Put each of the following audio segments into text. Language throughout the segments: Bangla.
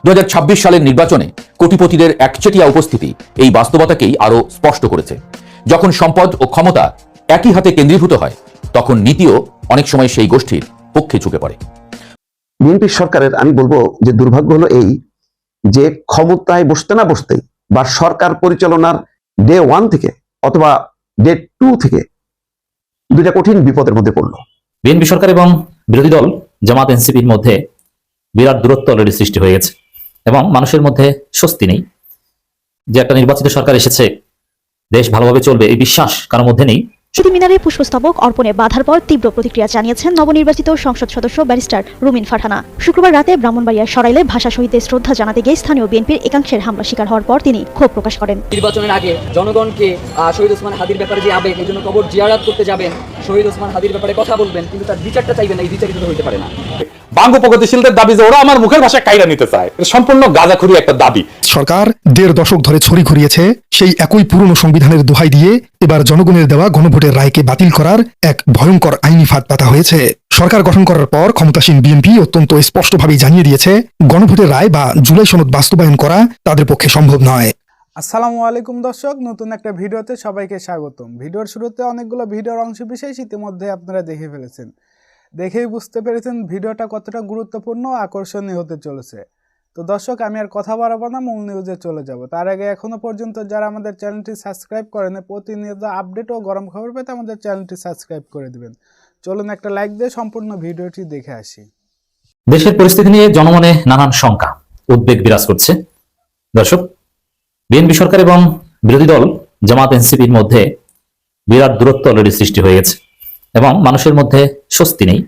2026 সালের নির্বাচনে কোটিপতিদের একচেটিয়া উপস্থিতি এই বাস্তবতাকেই আরো স্পষ্ট করেছে। যখন সম্পদ ও ক্ষমতা একই হাতে কেন্দ্রীভূত হয়, তখন নীতিও অনেক সময় সেই গোষ্ঠীর পক্ষে ঝুঁকে পড়ে। বিএনপি সরকারের আমি বলবো যে দুর্ভাগ্য হলো এই যে ক্ষমতায় বসতে না বসতেই বা সরকার পরিচালনার ডে 1 থেকে অথবা ডে 2 থেকে দুইটা কঠিন বিপদের মধ্যে পড়লো। বিএনপি সরকার এবং বিরোধী দল জামাত এনসিপির মধ্যে বিরাট দূরত্ব অলরেডি সৃষ্টি হয়ে গেছে এবং মানুষের মধ্যে স্বস্তি নেই যে একটা নির্বাচিত সরকার এসেছে, দেশ ভালোভাবে চলবে এই বিশ্বাস কারোর মধ্যে নেই। শহীদ মিনারে পুষ্পস্তবক অর্পণে বাধার পর তীব্র প্রতিক্রিয়া জানিয়েছেন নবনির্বাচিত সংসদ সদস্য ব্যারিস্টার রুমিন ফারহানা। শুক্রবার রাতে ব্রাহ্মণবাড়িয়ার সরাইলে ভাষা শহীদদের শ্রদ্ধা জানাতে গিয়ে স্থানীয় বিএনপির একাংশের হামলা শিকার হওয়ার পর তিনি ক্ষোভ প্রকাশ করেন। নির্বাচনের আগে জনগণকে শহীদ ওসমান হাদির ব্যাপারে যে আবেগ, এই জন্য কবর জিয়ারত করতে যাবেন, শহীদ ওসমান হাদির ব্যাপারে কথা বলবেন, কিন্তু তার বিচারটা চাইবেন না, এই বিচারিত হতে পারে না। বাঙ্গ প্রগতিশীলদের দাবি যে ওরা আমার মুখের ভাষায় কাইরা নিতে চায়, এটা সম্পূর্ণ গাঁজাখুরি একটা দাবি। সরকার 1.5 দশক ধরে ছড়ি ঘুরিয়েছে সেই একই পুরনো সংবিধানের দোহাই দিয়ে এবার জনগণের দেওয়া গণভোটের রায়কে বাতিল করার এক ভয়ঙ্কর আইনি ফাঁদ পাতা হয়েছে। সরকার গঠন করার পর ক্ষমতাসীন বিএনপি অত্যন্ত স্পষ্টভাবেই জানিয়ে দিয়েছে গণভোটের রায় বা জুলাই সনদ বাস্তবায়ন করা তাদের পক্ষে সম্ভব নয়। আসসালামু আলাইকুম দর্শক, নতুন একটা ভিডিওতে সবাইকে স্বাগতম। ভিডিওর শুরুতে অনেকগুলো ভিডিওর অংশ বিশেষ ইতিমধ্যে আপনারা দেখে ফেলেছেন, দেখেই বুঝতে পেরেছেন ভিডিওটা কতটা গুরুত্বপূর্ণ ও আকর্ষণীয় হতে চলেছে। তো দর্শক, আমি আর কথা বাড়াবো না, মূল নিউজে চলে যাব। তার আগে এখনো পর্যন্ত যারা আমাদের চ্যানেলটি সাবস্ক্রাইব করেন, প্রতিনিয়ত আপডেট ও গরম খবর পেতে আমাদের চ্যানেলটি সাবস্ক্রাইব করে দিবেন। চলুন একটা লাইক দিয়ে সম্পূর্ণ ভিডিওটি দেখে আসি। দেশের পরিস্থিতি নিয়ে জনমনে নানান শঙ্কা, উদ্বেগ বিরাজ করছে। দর্শক, বিএনপি সরকার এবং বিরোধী দল জামাত এনসিপির মধ্যে বিরাট দূরত্ব অলরেডি সৃষ্টি হয়ে গেছে এবং মানুষের মধ্যে স্বস্তি নেই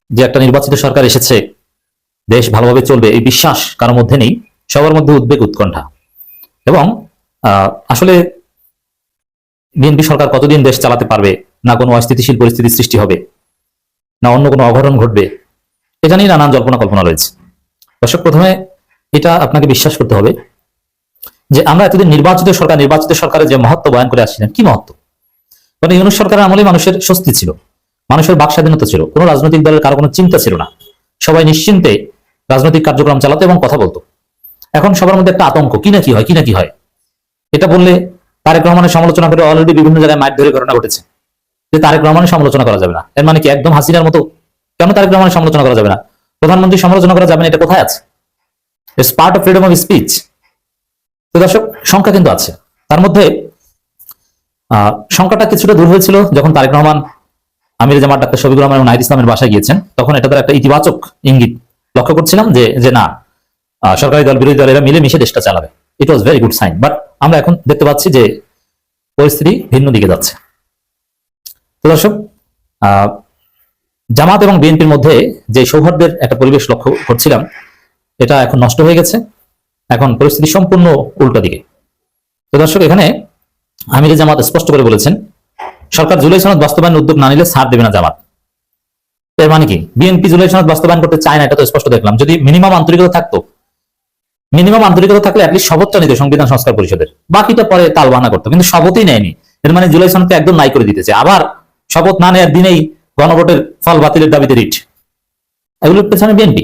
যে একটা নির্বাচিত সরকার এসেছে, দেশ ভালোভাবে চলবে এই বিশ্বাস কারোর মধ্যে নেই। সবার মধ্যে উদ্বেগ, উৎকণ্ঠা এবং আসলে বিএনপি সরকার কতদিন দেশ চালাতে পারবে, না কোনো অস্থিতিশীল পরিস্থিতি সৃষ্টি হবে, না অন্য কোনো অঘটন ঘটবে, এটা নিয়ে নানান জল্পনা কল্পনা রয়েছে। দর্শক, প্রথমে এটা আপনাকে বিশ্বাস করতে হবে যে আমরা এতদিন নির্বাচিত সরকারের যে মহত্ব বয়ান করে আসছিলেন, কি মহত্ব? কারণ ইউনূস সরকারের আমলে মানুষের স্বস্তি ছিল, মানুষের বাক স্বাধীনতা ছিল, কোনো রাজনৈতিক দলের কারো কোনো চিন্তা ছিল না, সবাই নিশ্চিন্তে রাজনৈতিক কার্যক্রম চালাতো এবং কথা বলতো। এখন সবার মধ্যে একটা আতঙ্ক, কি না কি হয়। এটা বললে তারেক রহমানের সমালোচনা করে অলরেডি বিভিন্ন জায়গায় মাইক ধরে ঘটনা ঘটেছে যে তারেক রহমানের সমালোচনা করা যাবে না। এর মানে কি একদম হাসিনার মতো? কেন তারেক রহমানের সমালোচনা করা যাবে না? প্রধানমন্ত্রী সমালোচনা করা যাবে না, এটা কোথায় আছে? It's part of freedom of speech. তো দর্শক, সংখ্যা কিন্তু আছে। তার মধ্যে সংখ্যাটা কিছুটা দূর হয়েছিল যখন তারেক রহমান আমির জামাত ডাক্তার শফিকুর রহমান এবং নাহিদ ইসলামের বাসায় গিয়েছেন। তখন এটা তার একটা ইতিবাচক ইঙ্গিত লক্ষ্য করছিলাম যে না, সরকারি দল বিরোধী দল এরা মিলে মিশে দেশটা চালাবে। It was very good sign. But আমরা এখন দেখতে পাচ্ছি যে পরিস্থিতি ভিন্ন দিকে যাচ্ছে। তো দর্শক, জামাত এবং বিএনপির মধ্যে যে সৌহার্দ্যের একটা পরিবেশ লক্ষ্য করছিলাম, এটা এখন নষ্ট হয়ে গেছে। এখন পরিস্থিতি সম্পূর্ণ উল্টো দিকে। তো দর্শক, এখানে আমির জামাত স্পষ্ট করে বলেছেন সরকার জুলাই সনদ বাস্তবায়ন উদ্যোগ না নিলে ছাড় দেবে না জামাত। এর মানে কি? বিএনপি জুলাই সনদ বাস্তবায়ন করতে চায় না, এটা তো স্পষ্ট দেখলাম। যদি মিনিমাম আন্তরিকতা থাকলে অ্যাটলিস্ট শপথটা নিতে সংবিধান সংস্কার পরিষদের, বাকিটা পরে তালবাহানা করতো, কিন্তু শপথই নেয়নি। এর মানে জুলাই সনদকে একদম নাই করে দিতেছে। আবার শপথ না নেওয়ার দিনেই গণভোটের ফল বাতিলের দাবিতে রিট। এগুলোর পেছনে বিএনপি।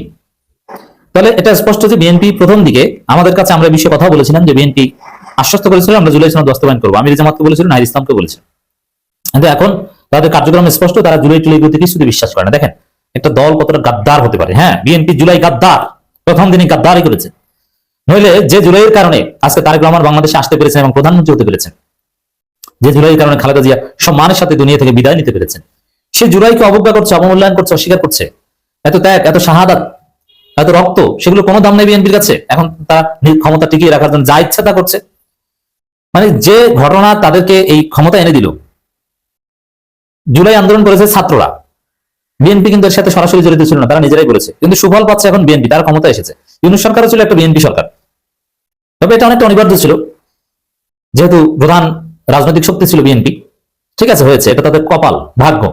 তাহলে এটা স্পষ্ট যে বিএনপি প্রথম দিকে আমাদের কাছে, আমরা বিষয়ে কথা বলেছিলাম যে বিএনপি আশ্বস্ত করেছিল আমরা জুলাই সনদ বাস্তবায়ন করবো, আমির জামাতকে বলেছিল, নাহিদ ইসলামকে বলেছিল। কিন্তু এখন তাদের কার্যক্রম স্পষ্ট, তারা জুলাই টুলাইগুলোতে কিছুতে বিশ্বাস করে না। দেখেন একটা দল কতটা গাদ্দার হতে পারে। হ্যাঁ, বিএনপি জুলাই গাদ্দার, প্রথম দিনই গাদ্দারই করেছে। নইলে যে জুলাইয়ের কারণে আজকে তারেক রহমান বাংলাদেশে আসতে পেরেছেন এবং প্রধানমন্ত্রী হতে পেরেছেন, যে জুলাইয়ের কারণে খালেদা জিয়া সম্মানের সাথে দুনিয়া থেকে বিদায় নিতে পেরেছেন, সে জুলাইকে অবজ্ঞা করছে, অবমূল্যায়ন করছে, অস্বীকার করছে। এত ত্যাগ, এত শাহাদাত, এত রক্ত, সেগুলো কোনো দাম নেই বিএনপির কাছে। এখন তারা ক্ষমতা টিকিয়ে রাখার জন্য যা ইচ্ছা তা করছে। মানে যে ঘটনা তাদেরকে এই ক্ষমতা এনে দিল, জুলাই আন্দোলন করেছে ছাত্ররা, বিএনপি কিন্তু এর সাথে সরাসরি জড়িত ছিল না, তারা নিজেরাই করেছে, কিন্তু সুফল পাচ্ছে এখন বিএনপি, তার ক্ষমতা এসেছে। ইউনূস সরকারও ছিল একটা বিএনপি সরকার, তবে এটা অনেকটা অনিবার্য ছিল যেহেতু প্রধান রাজনৈতিক শক্তি ছিল বিএনপি। ঠিক আছে, হয়েছে, এটা তাদের কপাল, ভাগ্য।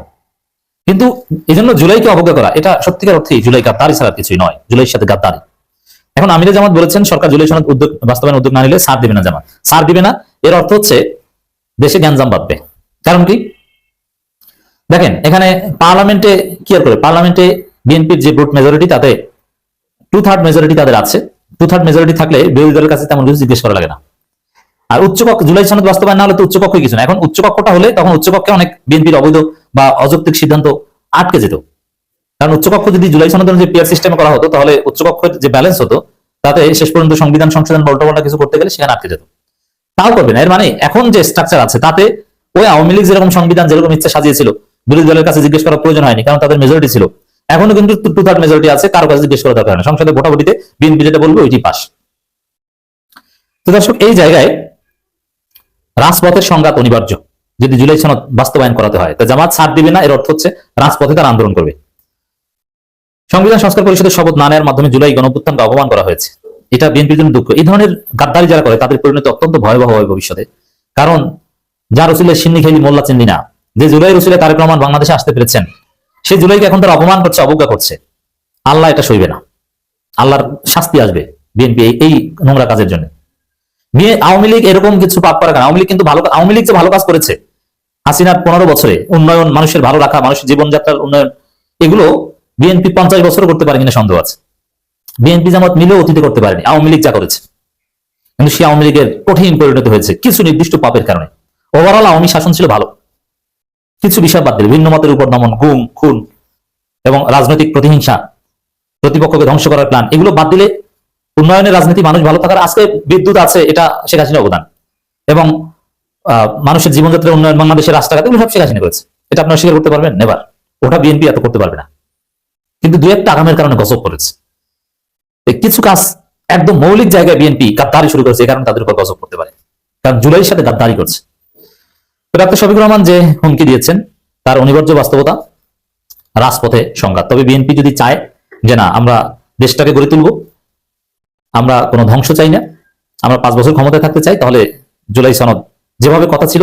কিন্তু এই জন্য জুলাইকে অবজ্ঞা করা, এটা সত্যিকার অর্থেই জুলাই গাদ্দারি ছাড়া কিছুই নয়, জুলাইয়ের সাথে গাদ্দারি। এখন আমির জামাত বলেছেন সরকার জুলাই সনদ বাস্তবায়ন উদ্যোগ না নিলে ছাড় দিবে না জামাত। ছাড় দিবে না এর অর্থ হচ্ছে দেশে গ্যাঞ্জাম বাঁধবে। কারণ কি? দেখেন এখানে পার্লামেন্টে বিএনপির যে ভোট মেজরিটি, তাতে 2/3 মেজরিটি তাদের আছে, 2/3 মেজরিটি থাকলে বিরোধী দলের কাছে তেমন কিছু জিজ্ঞেস করা লাগে না। আর উচ্চকক্ষ জুলাই সনদ বাস্তবায়ন না হলে তো উচ্চকক্ষই কিছু না। এখন উচ্চকক্ষটা হলে তখন উচ্চকক্ষে অনেক বিএনপির অবৈধ বা অযৌক্তিক সিদ্ধান্ত আটকে যেত। কারণ উচ্চকক্ষ যদি জুলাই সনদ অনুযায়ী পিয়ার সিস্টেমে করা হতো তাহলে উচ্চকক্ষের যে ব্যালেন্স হতো তাতে শেষ পর্যন্ত সংবিধান সংশোধন পাল্টা কিছু করতে গেলে সেখানে আটকে যেত। তাও করবে না। এর মানে এখন যে স্ট্রাকচার আছে তাতে ওই আওয়ামী লীগ যেরকম সংবিধান যেরকম ইচ্ছা সাজিয়েছিল বিরোধী দলের কাছে জিজ্ঞেস করার প্রয়োজন হয়নি, কারণ তাদের মেজরিটি ছিল। এখনো কিন্তু 2/3 মেজরিটি আছে, কারো কাছে জিজ্ঞেস করা দরকার হয় না। সংসদে ভোটাভুটিতে বিএনপি যেটা বলবে ওইটি পাস। তো দর্শক, এই জায়গায় রাজপথের সংঘাত অনিবার্য যদি জুলাই সনদ বাস্তবায়ন করাতে হয়। তো জামাত ছাড় দিবে না, এর অর্থ হচ্ছে রাজপথে তারা আন্দোলন করবে। সংবিধান সংস্কার পরিষদের শপথ না নেওয়ার মাধ্যমে জুলাই গণঅভ্যুত্থানকে অপমান করা হয়েছে, এটা বিএনপির জন্য দুঃখ। এই ধরনের গাদ্দারি যারা করে তাদের পরিণতি অত্যন্ত ভয়াবহ হয় ভবিষ্যতে। কারণ যার রসুলের সিন্নি খেলি মোল্লা চিন্নি না, যে জুলাই রসুলে তারেক রহমান বাংলাদেশে আসতে পেরেছেন সেই জুলাইকে এখন তারা অপমান করছে, অবজ্ঞা করছে। আল্লাহ এটা সইবে না, আল্লাহর শাস্তি আসবে বিএনপি এই নোংরা কাজের জন্য। আওয়ামী লীগ এরকম কিছু পাপ করা কেন? আওয়ামী লীগ কিন্তু আওয়ামী লীগ যে ভালো কাজ করেছে হাসিনার 15 বছরে, উন্নয়ন, মানুষের ভালো রাখা, মানুষের জীবনযাত্রার উন্নয়ন, এগুলো বিএনপি 50 বছর করতে পারে কিনা সন্দেহ আছে। বিএনপি জামাত মিলেও অতীতে করতে পারেনি আওয়ামী লীগ যা করেছে। কিন্তু সেই আওয়ামী লীগের কঠিন পরিণতি হয়েছে কিছু নির্দিষ্ট পাপের কারণে। ওভারঅল আওয়ামী শাসন ছিল ভালো, কিছু বিষয় বাদ দিলে ভিন্ন মতের উপর দমন, গুম, খুন এবং রাজনৈতিক প্রতিহিংসা, প্রতিপক্ষকে ধ্বংস করার প্ল্যান, এগুলো বাদ দিলে উন্নয়নের রাজনীতি, মানুষ ভালো থাকার, আজকে বিদ্যুৎ আছে এটা শেখ হাসিনার অবদান, এবং মানুষের জীবনযাত্রার উন্নয়ন, বাংলাদেশের রাস্তাঘাট, এগুলো সব শেখ হাসিনা করেছে। এটা আপনারা স্বীকার করতে পারবেন? নেভার। ওটা বিএনপি এত করতে পারবে না। কিন্তু দু একটা আগামের কারণে গজব করেছে। কিছু কাজ একদম মৌলিক জায়গায় বিএনপি গাদ্দারি শুরু করেছে, এই কারণে তাদের উপর গজব করতে পারে, কারণ জুলাইয়ের সাথে গাদ্দারি করছে। ডক্টর শফিকুর রহমান যে হুমকি দিয়েছেন তার অনিবার্য বাস্তবতা রাজপথে সংঘাত। তবে বিএনপি যদি চায় যে না, আমরা দেশটাকে গড়ে তুলব, আমরা কোনো ধ্বংস চাই না, আমরা 5 বছর ক্ষমতায় থাকতে চাই, তাহলে জুলাই সনদ যেভাবে কথা ছিল,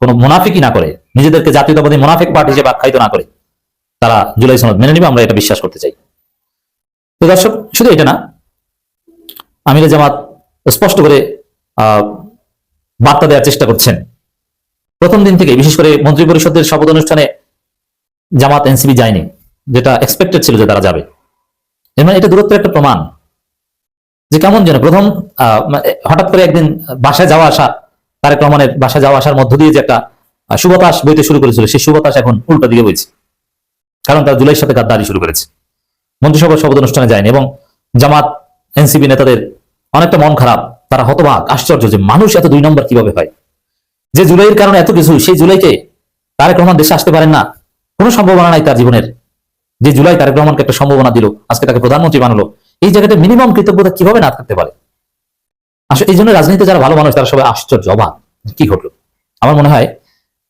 কোনো মুনাফিকই না করে, নিজেদেরকে জাতীয়তাবাদী মুনাফিক পার্টি হিসেবে আখ্যায়িত না করে তারা জুলাই সনদ মেনে নিবে, আমরা এটা বিশ্বাস করতে চাই। তো দর্শক, শুধু এটা না, আমিরে জামাত স্পষ্ট করে বার্তা দেওয়ার চেষ্টা করছেন প্রথম দিন থেকে। বিশেষ করে মন্ত্রী পরিষদের শপথ অনুষ্ঠানে জামাত এনসিপি যায়নি, যেটা এক্সপেক্টেড ছিল যে তারা যাবে। এর মানে এটা দূরত্বের একটা প্রমাণ যে কেমন যেন প্রথম হঠাৎ করে একদিন বাসায় যাওয়া আসা, তারেক রহমানের বাসায় যাওয়া আসার মধ্য দিয়ে যে একটা সুবাতাস বইতে শুরু করেছিল, সেই সুবাতাস এখন উল্টা দিকে বইছে, কারণ তারা জুলাইয়ের সাথে গাদ্দারি শুরু করেছে। মন্ত্রিসভার শপথ অনুষ্ঠানে যায়নি এবং জামাত এনসিপি নেতাদের অনেকটা মন খারাপ, তারা হতবাক, আশ্চর্য যে মানুষ এত 2 নম্বর কিভাবে হয়। যে জুলাইয়ের কারণে এত কিছু, সেই জুলাইকে তারেক রহমান দেশে আসতে পারেন না, কোনো সম্ভাবনা নাই তার জীবনের। যে জুলাই তারেক রহমানকে একটা সম্ভাবনা দিল, আজকে তাকে প্রধানমন্ত্রী বানালো, এই জায়গাটা মিনিমাম কৃতজ্ঞতা কিভাবে না থাকতে পারে? আসলে এই জন্য রাজনীতিতে যারা ভালো মানুষ তারা সবাই আশ্চর্য, অবাক, কি ঘটলো। আমার মনে হয়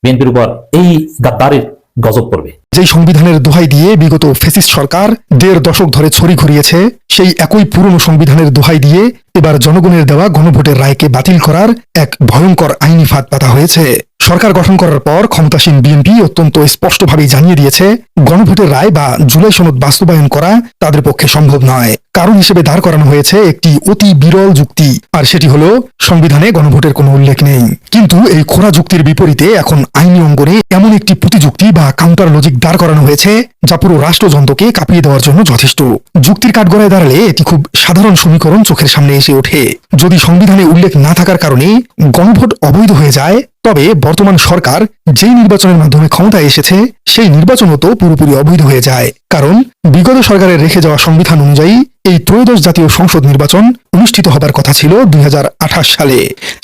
বিএনপির উপর এই গাদ্দারির গজব পড়বে। যেই সংবিধানের দোহাই দিয়ে বিগত ফ্যাসিস্ট সরকার 1.5 দশক ধরে ছড়ি ঘুরিয়েছে, সেই একই পুরনো সংবিধানের দোহাই দিয়ে এবার জনগণের দেওয়া গণভোটের রায়কে বাতিল করার এক ভয়ঙ্কর আইনি ফাঁদ পাতা হয়েছে। সরকার গঠন করার পর ক্ষমতাসীন বিএনপি অত্যন্ত স্পষ্টভাবেই জানিয়ে দিয়েছে, গণভোটের রায় বা জুলাই সনদ বাস্তবায়ন করা তাদের পক্ষে সম্ভব নয়। কারণ হিসেবে দাঁড় করানো হয়েছে একটি অতি বিরল যুক্তি, আর সেটি হলো সংবিধানে গণভোটের কোনো উল্লেখ নেই। কিন্তু এই খোঁড়া যুক্তির বিপরীতে এখন আইনি অঙ্গনে এমন একটি প্রতিযুক্তি বা কাউন্টার লজিক দাঁড় করানো হয়েছে যা পুরো রাষ্ট্রযন্ত্রকে কাঁপিয়ে দেওয়ার জন্য যথেষ্ট। যুক্তির কাঠগড়ায় দাঁড়ালে এটি খুব সাধারণ সমীকরণ চোখের সামনে এসে ওঠে। যদি সংবিধানে উল্লেখ না থাকার কারণে গণভোট অবৈধ হয়ে যায়, তবে বর্তমান সরকার যেই নির্বাচনের মাধ্যমে ক্ষমতায় এসেছে সেই নির্বাচনও তো পুরোপুরি অবৈধ হয়ে যায়। কারণ বিগত সরকারের রেখে যাওয়া সংবিধান অনুযায়ী এই 13th জাতীয় সংসদ নির্বাচন অনুষ্ঠিত হবার কথা ছিল 2028 সালে।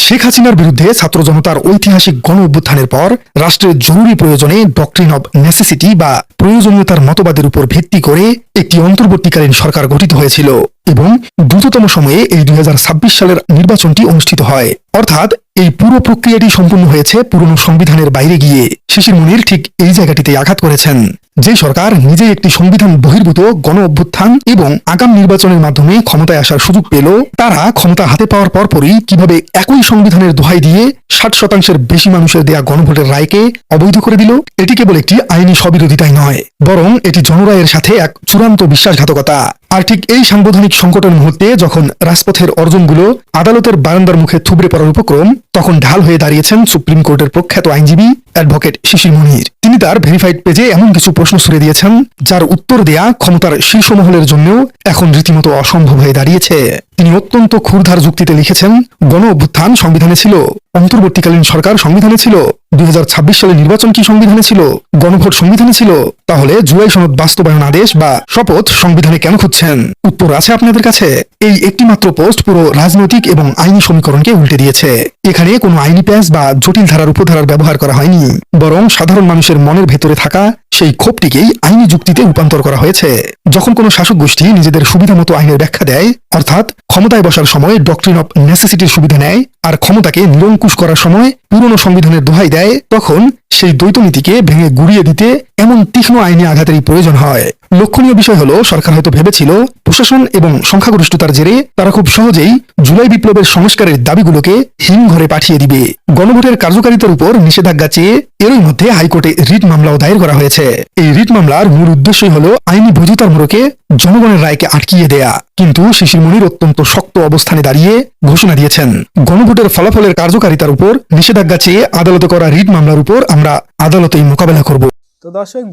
শেখ হাসিনার বিরুদ্ধে ছাত্র জনতার ঐতিহাসিক গণ অভ্যুত্থানের পর রাষ্ট্রের জরুরি প্রয়োজনে ডক্ট্রিন অব নেসেসিটি বা প্রয়োজনীয়তার মতবাদের উপর ভিত্তি করে একটি অন্তর্বর্তীকালীন সরকার গঠিত হয়েছিল এবং দ্রুততম সময়ে এই 2026 সালের নির্বাচনটি অনুষ্ঠিত হয়। অর্থাৎ এই পুরো প্রক্রিয়াটি সম্পূর্ণ হয়েছে পুরনো সংবিধানের বাইরে গিয়ে। শিশির মুনির ঠিক এই জায়গাটিতে আঘাত করেছেন। যে সরকার নিজেই একটি সংবিধান বহির্ভূত গণ অভ্যুত্থান এবং আগাম নির্বাচনের মাধ্যমে ক্ষমতায় আসার সুযোগ পেল, তারা ক্ষমতা হাতে পাওয়ার পরপরই কিভাবে একই সংবিধানের দোহাই দিয়ে 60% বেশি মানুষের দেয়া গণভোটের রায়কে অবৈধ করে দিল, এটি কেবল একটি আইনি স্ববিরোধিতাই নয়, বরং এটি জনরায়ের সাথে এক চূড়ান্ত বিশ্বাসঘাতকতা। আর ঠিক এই সাংবিধানিক সংকটের মুহূর্তে যখন রাজপথের অর্জনগুলো আদালতের বারান্দার মুখে থুবড়ে পড়ার উপক্রম, তখন ঢাল হয়ে দাঁড়িয়েছেন সুপ্রিম কোর্টের প্রখ্যাত আইনজীবী অ্যাডভোকেট শিশির মুনির। তিনি তার ভেরিফাইড পেজে এমন কিছু প্রশ্ন ছুড়ে দিয়েছেন যার উত্তর দেয়া ক্ষমতার শীর্ষ মহলের জন্যও এখন রীতিমতো অসম্ভব হয়ে দাঁড়িয়েছে। তিনি অত্যন্ত ক্ষুরধার যুক্তিতে লিখেছেন, গণ অভ্যুত্থান সংবিধানে ছিল, অন্তর্বর্তীকালীন সরকার সংবিধানে ছিল, 2026 সালে নির্বাচন কি সংবিধানে ছিল, গণভোট সংবিধানে ছিল, তাহলে জুলাই সনদ বাস্তবায়ন আদেশ বা শপথ সংবিধানে কেন খুঁজছেন? উত্তর আছে আপনাদের কাছে। এই একটি মাত্র পোস্ট পুরো রাজনৈতিক এবং আইনি সমীকরণকে উল্টে দিয়েছে। এখানে কোনো আইনি প্যাচ বা জটিল ধারার উপধারার ব্যবহার করা হয়নি, বরং সাধারণ মানুষের মনের ভেতরে থাকা সেই ক্ষোভটিকেই আইনি যুক্তিতে রূপান্তর করা হয়েছে। যখন কোনো শাসক গোষ্ঠী নিজেদের সুবিধা মতো আইনের ব্যাখ্যা দেয়, অর্থাৎ ক্ষমতায় বসার সময় ডক্ট্রিন অফ নেসেসিটির সুবিধা নেয় আর ক্ষমতাকে নিরঙ্কুশ করার সময় পুরনো সংবিধানের দোহাই দেয়, তখন সেই দ্বৈত নীতিকে ভেঙে গুড়িয়ে দিতে এমন তীক্ষ্ণ আইনি আঘাতেরই প্রয়োজন হয়। লক্ষণীয় বিষয় হলো, সরকার হয়তো ভেবেছিল প্রশাসন এবং সংখ্যাগরিষ্ঠতার জেরে তারা খুব সহজেই জুলাই বিপ্লবের সংস্কারের দাবিগুলোকে হিমঘরে পাঠিয়ে দিবে। গণভোটের কার্যকারিতার উপর নিষেধাজ্ঞা চেয়ে এরই মধ্যে হাইকোর্টে রিট মামলাও দায়ের করা হয়েছে। এই রিট মামলার মূল উদ্দেশ্যই হলো আইনি বৈধতার মোড়কে জনগণের রায়কে আটকিয়ে দেয়া। কিন্তু শিশির মনির অত্যন্ত শক্ত অবস্থানে দাঁড়িয়ে ঘোষণা দিয়েছেন, গণভোটের ফলাফলের কার্যকারিতার উপর নিষেধাজ্ঞা চেয়ে আদালতে করা রিট মামলার উপর আমরা আদালতেই মোকাবেলা করব। তো দর্শক,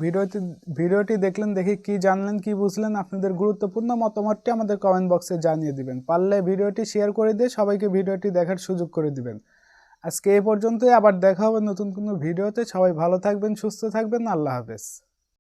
ভিডিওটি দেখলেন, দেখে কি জানলেন, কি বুঝলেন? আপনাদের গুরুত্বপূর্ণ মতামতটি আমাদের কমেন্ট বক্সে জানিয়ে দিবেন। পারলে ভিডিওটি শেয়ার করে দিয়ে সবাইকে ভিডিওটি দেখার সুযোগ করে দিবেন। আজকে এই পর্যন্তই, আবার দেখা হবে নতুন কোনো ভিডিওতে। সবাই ভালো থাকবেন, সুস্থ থাকবেন, আল্লাহ হাফেজ।